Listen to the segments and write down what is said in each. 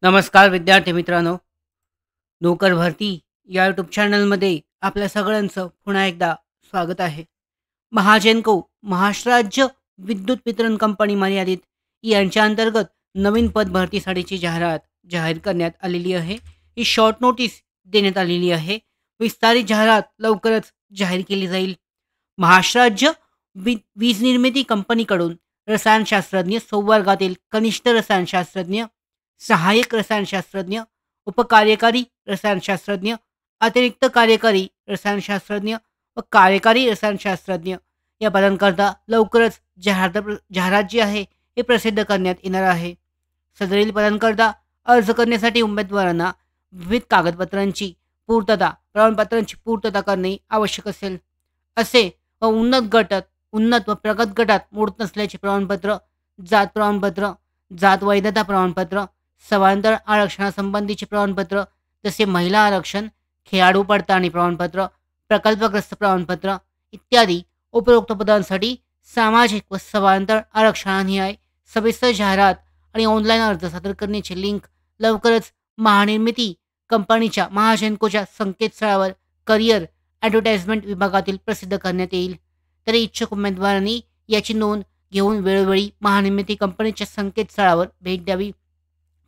नमस्कार विद्यार्थी मित्रांनो. नोकर भरती या यूट्यूब चॅनलमध्ये आपल्या सगळ्यांचं पुन्हा एकदा स्वागत आहे. महाजेनको महाराष्ट्र राज्य विद्युत वितरण कंपनी मर्यादित यांच्या अंतर्गत नवीन पद भरतीसाठीची जाहिरात जाहीर करण्यात आलेली आहे. ही शॉर्ट नोटीस देण्यात आलेली आहे. विस्तारित जाहिरात लवकरच जाहीर केली जाईल. महाराष्ट्र राज्य वीज निर्मिती कंपनीकडून रसायनशास्त्रज्ञ संवर्गातील कनिष्ठ रसायनशास्त्रज्ञ, सहाय्यक रसायनशास्त्रज्ञ, उपकार्यकारी रसायनशास्त्रज्ञ, अतिरिक्त कार्यकारी रसायनशास्त्रज्ञ व कार्यकारी रसायनशास्त्रज्ञ या पदांकरता लवकरच जाहिरात जी आहे हे प्रसिद्ध करण्यात येणार आहे. सदरील पदांकरता अर्ज करण्यासाठी उमेदवारांना विविध कागदपत्रांची प्रमाणपत्रांची पूर्तता करणे आवश्यक असेल. असे व उन्नत व प्रगत गटात मोडत नसल्याचे प्रमाणपत्र, जात प्रमाणपत्र, जात वैधता प्रमाणपत्र, समांतर आरक्षणासंबंधीचे प्रमाणपत्र, जसे महिला आरक्षण, खेळाडू पडताळणी प्रमाणपत्र, प्रकल्पग्रस्त प्रमाणपत्र इत्यादी उपरोक्त पदांसाठी सामाजिक व समांतर आरक्षणान्वये सविस्तर जाहिरात आणि ऑनलाईन अर्ज सादर करण्याची लिंक लवकरच महानिर्मिती कंपनीच्या महाजेनकोच्या संकेतस्थळावर करिअर ॲडव्हर्टाइजमेंट विभागातील प्रसिद्ध करण्यात येईल. तरी इच्छुक उमेदवारांनी याची नोंद घेऊन वेळोवेळी महानिर्मिती कंपनीच्या संकेतस्थळावर भेट द्यावी.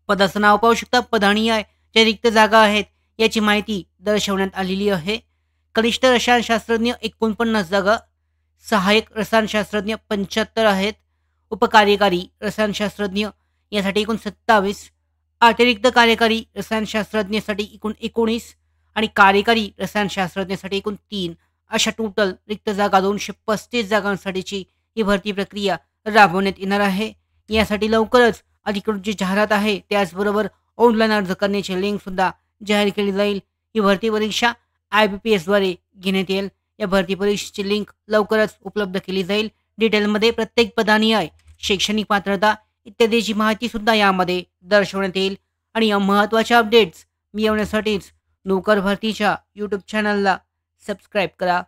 पदाचं नाव पाहू शकता. पद आणि ज्या रिक्त जागा आहेत याची माहिती दर्शवण्यात आलेली आहे. कनिष्ठ रसायनशास्त्रज्ञ 49 जागा, सहाय्यक रसायनशास्त्रज्ञ 75 आहेत, उपकार्यकारी रसायनशास्त्रज्ञ यासाठी एकूण 27, अतिरिक्त कार्यकारी रसायनशास्त्रज्ञासाठी एकूण 19 आणि कार्यकारी रसायनशास्त्रज्ञासाठी एकूण 3 अशा टोटल रिक्त जागा 235 जागांसाठीची ही भरती प्रक्रिया राबवण्यात येणार आहे. यासाठी लवकरच अधिकृत जी जाहिरात आहे त्याचबरोबर ऑनलाईन अर्ज करण्याची लिंकसुद्धा जाहीर केली जाईल. ही भरती परीक्षा IBPSद्वारे घेण्यात येईल. या भरती परीक्षेची लिंक लवकरच उपलब्ध केली जाईल. डिटेलमध्ये प्रत्येक पदानिहाय शैक्षणिक पात्रता इत्यादीची माहितीसुद्धा यामध्ये दर्शवण्यात येईल. आणि या महत्त्वाच्या अपडेट्स मिळवण्यासाठीच नोकर भरतीच्या यूट्यूब चॅनलला सबस्क्राईब करा.